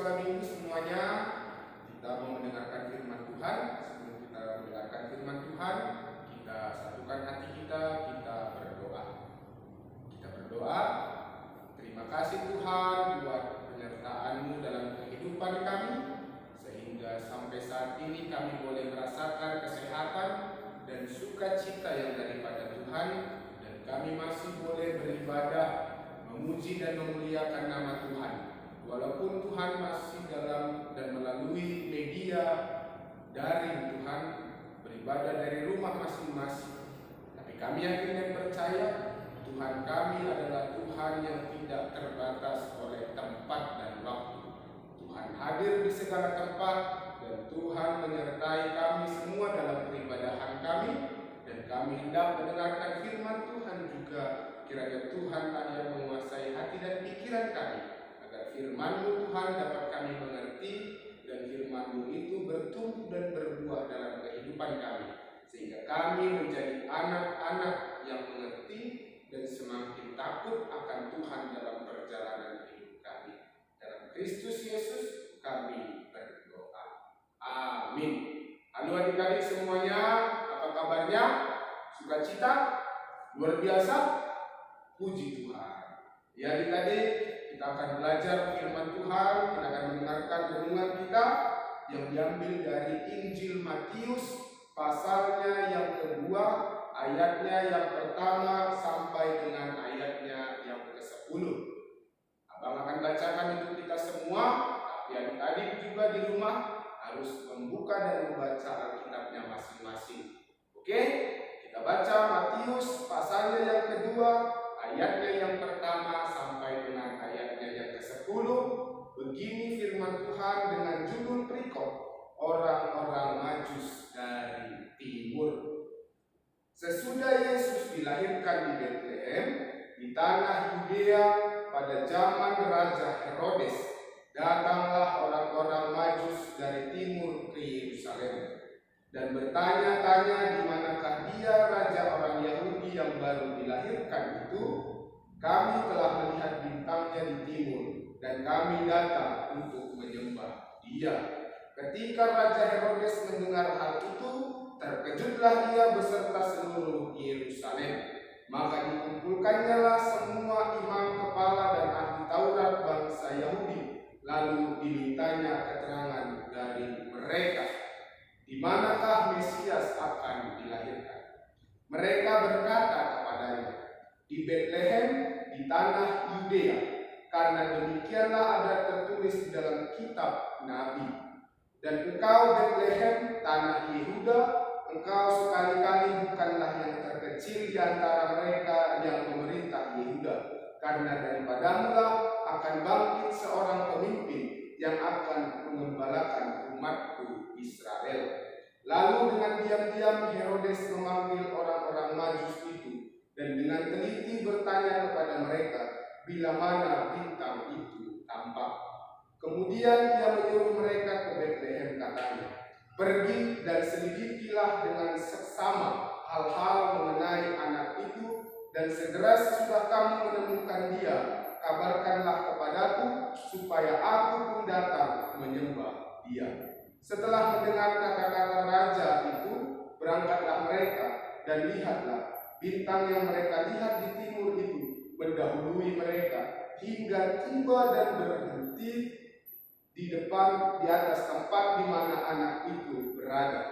sekolah minggu semuanya, kita mau mendengarkan firman Tuhan. Sebelum kita mendengarkan firman Tuhan, kita satukan hati kita berdoa. Kita berdoa, terima kasih Tuhan buat penyertaan-Mu dalam kehidupan kami, sehingga sampai saat ini kami boleh merasakan kesehatan dan sukacita yang daripada Tuhan, dan kami masih boleh beribadah, memuji dan memuliakan nama Tuhan. Walaupun Tuhan masih dalam dan melalui media daring, Tuhan beribadah dari rumah masing-masing, tapi kami yakin dan percaya Tuhan kami adalah Tuhan yang tidak terbatas oleh tempat dan waktu. Tuhan hadir di segala tempat, dan Tuhan menyertai kami semua dalam peribadahan kami, dan kami hendak mendengarkan firman Tuhan juga. Kiranya Tuhanlah yang menguasai hati dan pikiran kami, agar firman-Mu Tuhan dapat kami mengerti, dan firman-Mu itu bertumbuh dan berbuah dalam kehidupan kami, sehingga kami menjadi anak-anak yang mengerti dan semakin takut akan Tuhan dalam perjalanan hidup kami. Dalam Kristus Yesus kami berdoa. Amin. Halo adik-adik semuanya, apa kabarnya? Sukacita? Luar biasa? Puji Tuhan. Ya adik-adik, kita akan belajar firman Tuhan. Kita akan mendengarkan renungan kita yang diambil dari Injil Matius, pasalnya yang kedua, ayatnya yang pertama sampai dengan ayatnya yang ke-10. Abang akan bacakan untuk kita semua, tapi adik-adik juga di rumah harus membuka dan membaca Alkitabnya masing-masing. Oke? Kita baca Matius pasalnya yang kedua, ayatnya yang pertama sampai dengan ayatnya yang ke-10. Begini firman Tuhan dengan judul perikop, orang-orang Majus dari timur. Sesudah Yesus dilahirkan di Betlehem, di tanah Yudea pada zaman Raja Herodes, datanglah orang-orang Majus dari timur ke Yerusalem dan bertanya-tanya di manakah dia raja orang Yahudi yang baru dilahirkan itu. Kami telah melihat bintangnya di timur, dan kami datang untuk menyembah dia. Ketika Raja Herodes mendengar hal itu, terkejutlah ia beserta seluruh Yerusalem. Maka dikumpulkannyalah semua imam kepala dan ahli Taurat bangsa Yahudi, lalu dimintanya keterangan dari mereka, di manakah Mesias akan dilahirkan. Mereka berkata kepadanya, di Betlehem di tanah Yudea, karena demikianlah ada tertulis di dalam kitab Nabi. Dan engkau Betlehem tanah Yehuda, engkau sekali-kali bukanlah yang terkecil di antara mereka yang memerintah Yehuda, karena daripadamulah akan bangkit seorang pemimpin yang akan mengembalakan umatku Israel. Lalu dengan diam-diam Herodes memanggil orang-orang Majus itu, dan dengan teliti bertanya kepada mereka bila mana bintang itu tampak. Kemudian ia menyuruh mereka ke Betlehem, katanya, pergi dan selidikilah dengan seksama hal-hal mengenai anak itu, dan segera sesudah kamu menemukan dia, kabarkanlah kepadaku supaya aku pun datang menyembah dia. Setelah mendengar kata-kata raja itu, berangkatlah mereka, dan lihatlah, bintang yang mereka lihat di timur itu mendahului mereka hingga tiba dan berhenti di depan di atas tempat di mana anak itu berada.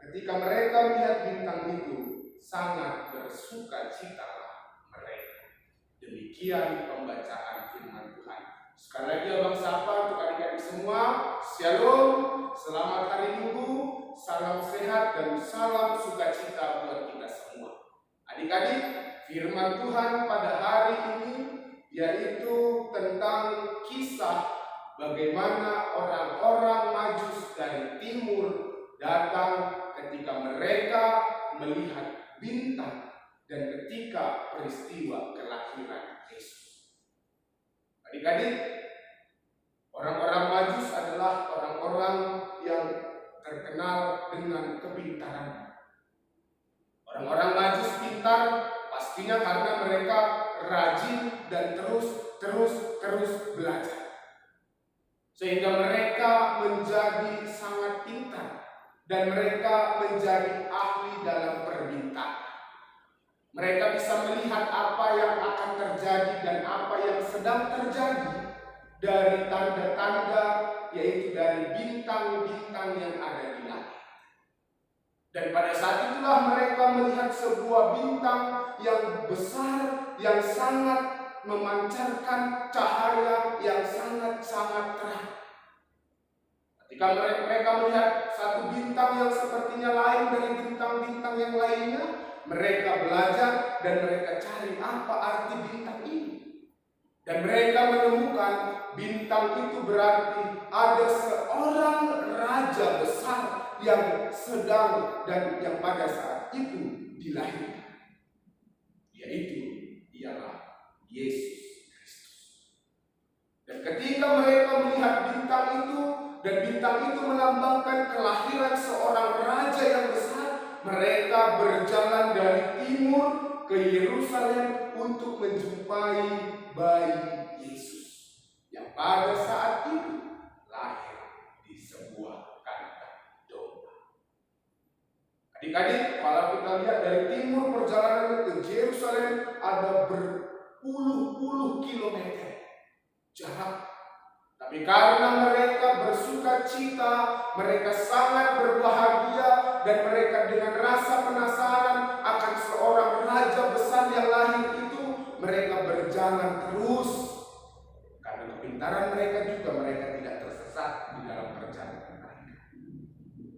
Ketika mereka melihat bintang itu, sangat bersukacitalah mereka. Demikian pembacaan firman Tuhan. Sekali lagi abang sapa untuk adik-adik semua, Shalom, selamat hari Minggu, salam sehat dan salam sukacita buat kita semua. Adik-adik, firman Tuhan pada hari ini yaitu tentang kisah bagaimana orang-orang Majus dari timur datang ketika mereka melihat bintang dan ketika peristiwa kelahiran Yesus. Adik-adik, orang-orang Majus adalah orang-orang yang terkenal dengan kepintaran. Orang-orang Majus pintar pastinya karena mereka rajin dan terus belajar. sehingga mereka menjadi sangat pintar dan mereka menjadi ahli dalam perbintangan. Mereka bisa melihat apa yang akan terjadi dan apa yang sedang terjadi dari tanda-tanda, yaitu dari bintang-bintang yang ada di langit. Dan pada saat itulah mereka melihat sebuah bintang yang besar, yang sangat memancarkan cahaya yang sangat-sangat terang. Ketika mereka melihat satu bintang yang sepertinya lain dari bintang-bintang yang lainnya, mereka belajar dan mereka cari apa arti bintang ini. Dan mereka menemukan bintang itu berarti ada seorang raja besar yang sedang dan yang pada saat itu dilahirkan. Yaitu ialah Yesus Kristus. Dan ketika mereka melihat bintang itu, dan bintang itu melambangkan kelahiran seorang raja yang besar, mereka berjalan dari timur ke Yerusalem untuk menjumpai bayi Yesus yang pada saat itu lahir di sebuah kandang domba. Adik-adik, kalau kita lihat dari timur perjalanan ke Yerusalem ada berpuluh-puluh kilometer jarak. Tapi karena mereka bersuka cita, mereka sangat berbahagia, dan mereka dengan rasa penasaran akan seorang raja besar yang lahir itu, mereka berjalan terus. Karena kepintaran mereka juga, mereka tidak tersesat di dalam perjalanan mereka.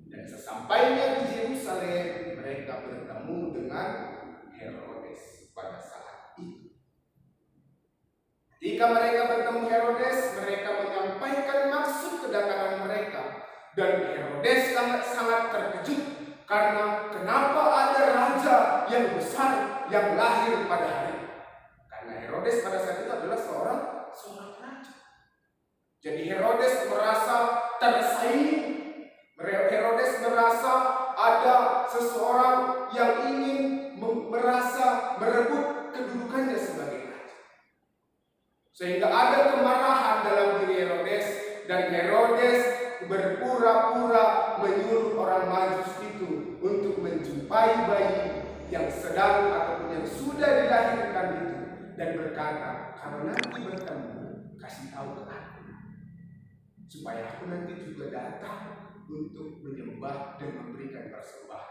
Dan sesampainya di Yerusalem, mereka bertemu dengan Herodes pada saat itu. Ketika mereka bertemu Herodes, mereka menyampaikan maksud kedatangan mereka. Dan Herodes sangat terkejut karena kenapa ada raja yang besar yang lahir pada hari ini. Karena Herodes pada saat itu adalah seorang raja. Jadi Herodes merasa tersaingi. Herodes merasa ada seseorang yang ingin merasa merebut kedudukannya sebagai raja. Sehingga ada kemarahan dalam diri Herodes, dan Herodes berpura-pura menyuruh orang Majus itu untuk menjumpai bayi yang sedang ataupun yang sudah dilahirkan itu, dan berkata, kalau nanti bertemu, kasih tahu ke aku, supaya aku nanti juga datang untuk menyembah dan memberikan persembahan.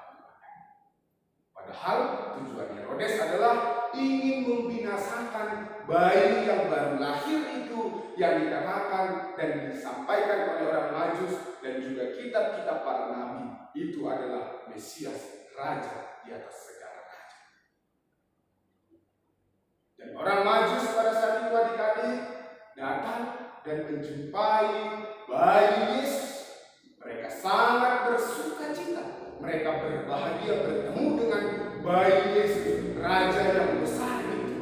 Padahal tujuan Herodes adalah ingin membinasakan bayi yang baru lahir itu, yang dikatakan dan disampaikan oleh orang Majus dan juga kitab-kitab para nabi itu adalah Mesias, raja di atas segala raja. Dan orang Majus pada saat itu adik-adik datang dan menjumpai bayi Yesus. Mereka sangat bersuka cita. Mereka berbahagia bertemu dengan bayi Yesus, raja yang besar itu,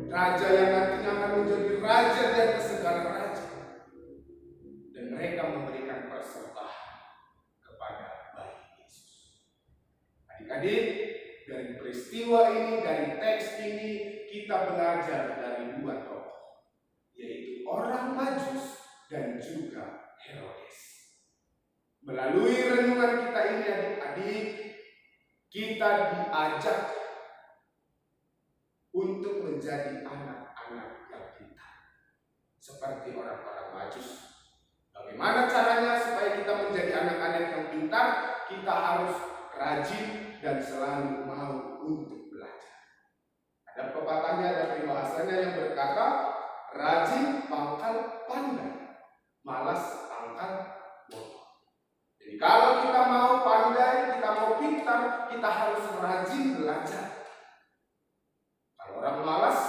raja yang nantinya akan menjadi raja di atas segala raja. Dan mereka memberikan persembahan kepada bayi Yesus. Adik-adik, dari peristiwa ini, dari teks ini, kita belajar dari dua tokoh, yaitu orang Majus dan juga Herodes. Melalui renungan kita ini adik-adik, kita diajak untuk menjadi anak-anak yang pintar. Seperti orang-orang Majus. Bagaimana caranya supaya kita menjadi anak-anak yang pintar? Kita harus rajin dan selalu mau untuk belajar. Ada pepatahnya, ada peribahasanya yang berkata, rajin pangkal pandai, malas pangkal bodoh. Jadi kalau kita mau pandai, kita mau pintar, kita harus rajin belajar. Kalau orang malas,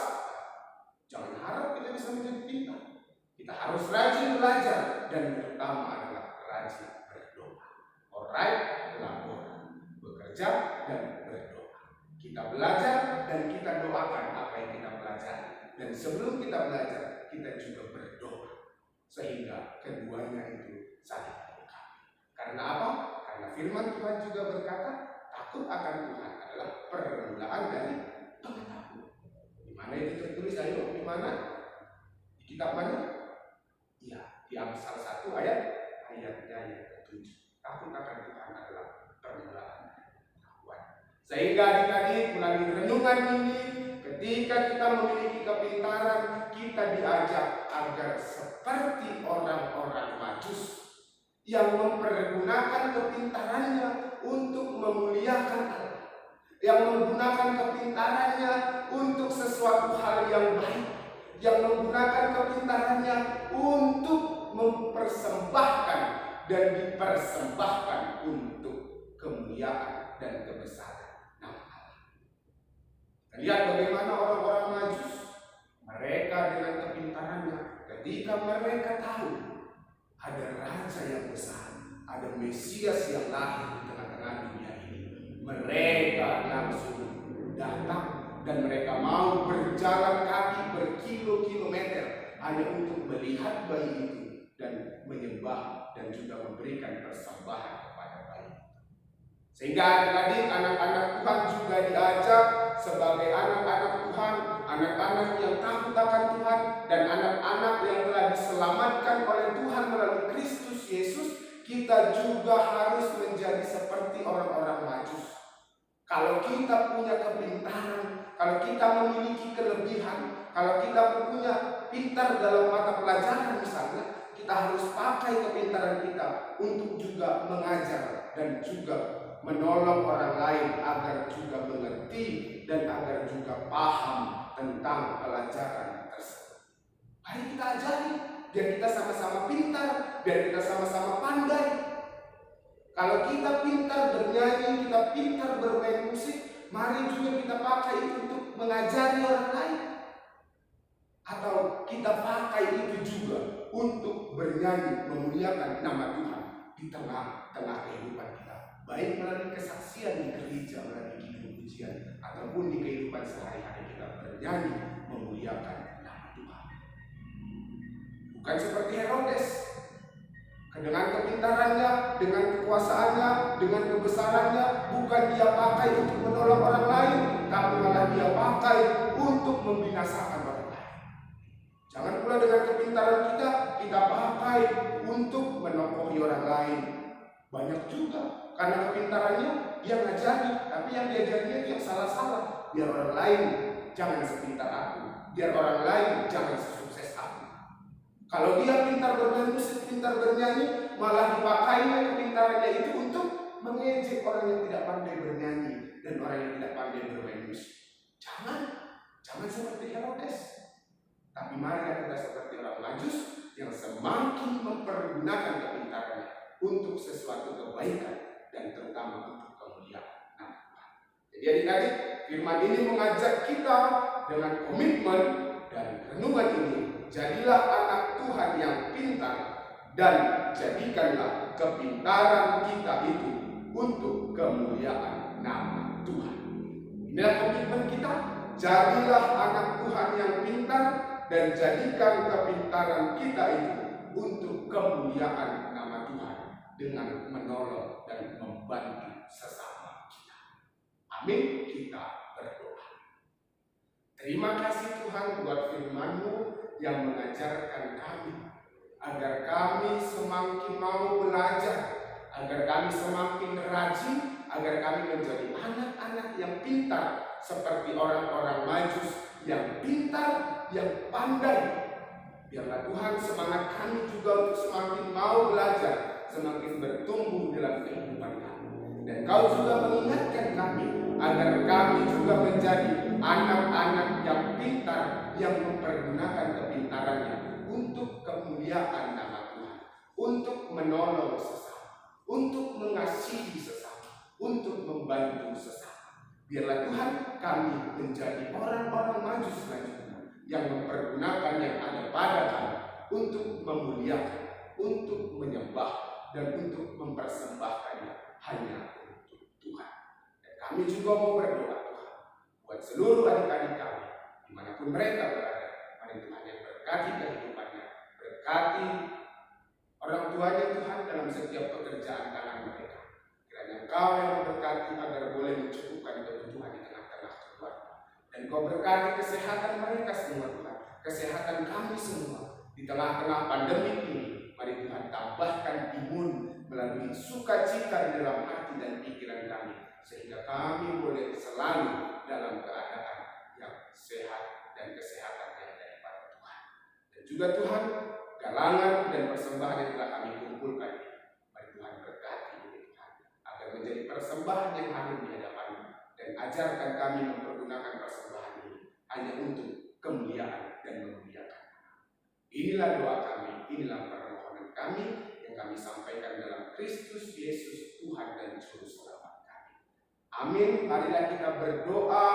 jangan harap kita bisa menjadi pintar. Kita harus rajin belajar, dan terutama adalah rajin berdoa. Alright, laporan, bekerja dan berdoa. Kita belajar dan kita doakan apa yang kita belajar. Dan sebelum kita belajar, kita juga berdoa. Sehingga keduanya itu saling. Karena apa? Karena firman Tuhan juga berkata, takut akan Tuhan adalah permulaan dari pengetahuan. Di mana itu tertulis? Ayo, di mana? Di kitab mana? Ya, Di Amsal 1 ayatnya yang ke-7. Takut akan Tuhan adalah permulaan pengetahuan. Sehingga adik-adik melalui renungan ini, ketika kita memiliki kepintaran, kita diajak agar seperti orang-orang Majus yang mempergunakan kepintarannya untuk memuliakan Allah, yang menggunakan kepintarannya untuk sesuatu hal yang baik, yang menggunakan kepintarannya untuk mempersembahkan dan dipersembahkan untuk kemuliaan dan kebesaran nama Allah. Lihat bagaimana orang-orang Majus, mereka dengan kepintarannya, ketika mereka tahu ada raja yang besar, ada Mesias yang lahir di tengah-tengah dunia ini, mereka langsung datang dan mereka mau berjalan kaki berkilo-kilometer hanya untuk melihat bayi itu dan menyembah dan juga memberikan persembahan kepada bayi. Sehingga adik-adik, anak-anak Tuhan juga diajak sebagai anak-anak Tuhan, anak-anak yang takut akan Tuhan, dan anak-anak yang telah diselamatkan oleh Tuhan melalui Kristus Yesus. Kita juga harus menjadi seperti orang-orang Majus. Kalau kita punya kepintaran, kalau kita memiliki kelebihan, kalau kita punya pintar dalam mata pelajaran misalnya, kita harus pakai kepintaran kita untuk juga mengajar dan juga menolong orang lain agar juga mengerti dan agar juga paham tentang pelajaran tersebut. Mari kita ajari, biar kita sama-sama pintar, biar kita sama-sama pandai. Kalau kita pintar bernyanyi, kita pintar bermain musik, mari juga kita pakai itu untuk mengajari orang lain. Atau kita pakai itu juga untuk bernyanyi memuliakan nama Tuhan di tengah-tengah kehidupan kita, baik melalui kesaksian di gereja, melalui kidung pujian, ataupun di kehidupan sehari-hari kita bernyanyi memuliakan nama Tuhan. Bukan seperti Herodes, dengan kepintarannya, dengan kekuasaannya, dengan kebesarannya, bukan dia pakai untuk menolong orang lain, tapi malah dia pakai untuk membinasakan orang lain. Jangan pula dengan kepintaran kita pakai untuk menokohi orang lain. Banyak juga, karena kepintarannya dia ngajari, tapi yang diajarinya dia salah-salah. Biar orang lain jangan sepintar aku, biar orang lain jangan sesukses aku. Kalau dia pintar bermain musik, pintar bernyanyi, malah dipakainya kepintarannya itu untuk mengejek orang yang tidak pandai bernyanyi dan orang yang tidak pandai bermain musik. Jangan seperti Herodes. Tapi mari kita seperti orang Majus yang semakin mempergunakan kepintarannya untuk sesuatu kebaikan dan terutama untuk kemuliaan nama Tuhan. Jadi adik-adik, firman ini mengajak kita dengan komitmen dan renungan ini, jadilah anak Tuhan yang pintar dan jadikanlah kepintaran kita itu untuk kemuliaan nama Tuhan. Inilah komitmen kita, jadilah anak Tuhan yang pintar dan jadikan kepintaran kita itu untuk kemuliaan nama Tuhan dengan menolong dan membantu sesama kita. Amin. Kita berdoa. Terima kasih Tuhan buat firman-Mu yang mengajarkan kami agar kami semakin mau belajar, agar kami semakin rajin, agar kami menjadi anak-anak yang pintar seperti orang-orang Majus yang pintar, yang pandai. Biarlah Tuhan semangat kami juga untuk semakin mau belajar, semakin bertumbuh dalam kehidupan kami. Dan Kau juga mengingatkan kami agar kami juga menjadi anak-anak yang pintar, yang mempergunakan kepintarannya untuk kemuliaan nama Tuhan, untuk menolong sesama, untuk mengasihi sesama, untuk membantu sesama. Biarlah Tuhan kami menjadi orang-orang Majus selanjutnya yang mempergunakan yang ada pada kami untuk memuliakan, untuk menyembah, dan untuk mempersembahkannya hanya untuk Tuhan. Dan kami juga mau berdoa Tuhan buat seluruh adik-adik kami dimanapun mereka berada. Mari Tuhan yang berkati kehidupannya, berkati orang tuanya Tuhan dalam setiap pekerjaan tangan mereka. Kiranya Engkau yang memberkati agar boleh mencukupkan kebutuhan di tengah-tengah keluarga. Dan Kau berkati kesehatan mereka semua Tuhan, kesehatan kami semua di tengah-tengah pandemi ini. bagi sukacita di dalam hati dan pikiran kami, sehingga kami boleh selalu dalam keadaan yang sehat dan kesehatan yang daripada Tuhan. Dan juga Tuhan, galangan dan persembahan yang telah kami kumpulkan, mari Tuhan berkati ini Tuhan, agar menjadi persembahan yang hadir di hadapan-Mu, dan ajarkan kami mempergunakan persembahan ini hanya untuk kemuliaan dan memuliakan. Inilah doa kami, inilah permohonan kami yang kami sampaikan dalam Kristus Yesus Tuhan dan Juru Selamat kami. Amin. Marilah kita berdoa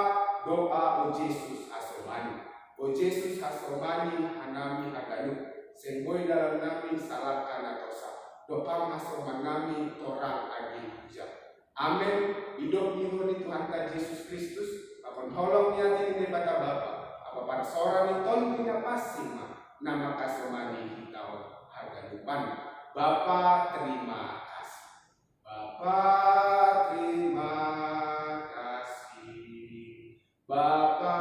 doa O Yesus Hasomani. O Yesus Hasomani hanami haganu, senggoi dalam nami salahkan atau sah. Doa Hasoman nami torang agi hujah. Amin. Hidup di Tuhan kita Yesus Kristus, akan tolong niati ini bata Bapa, apa pada seorang itu punya pasih nama kasomani kita harga depan. Bapa terima kasih. Bapa terima kasih. Bapa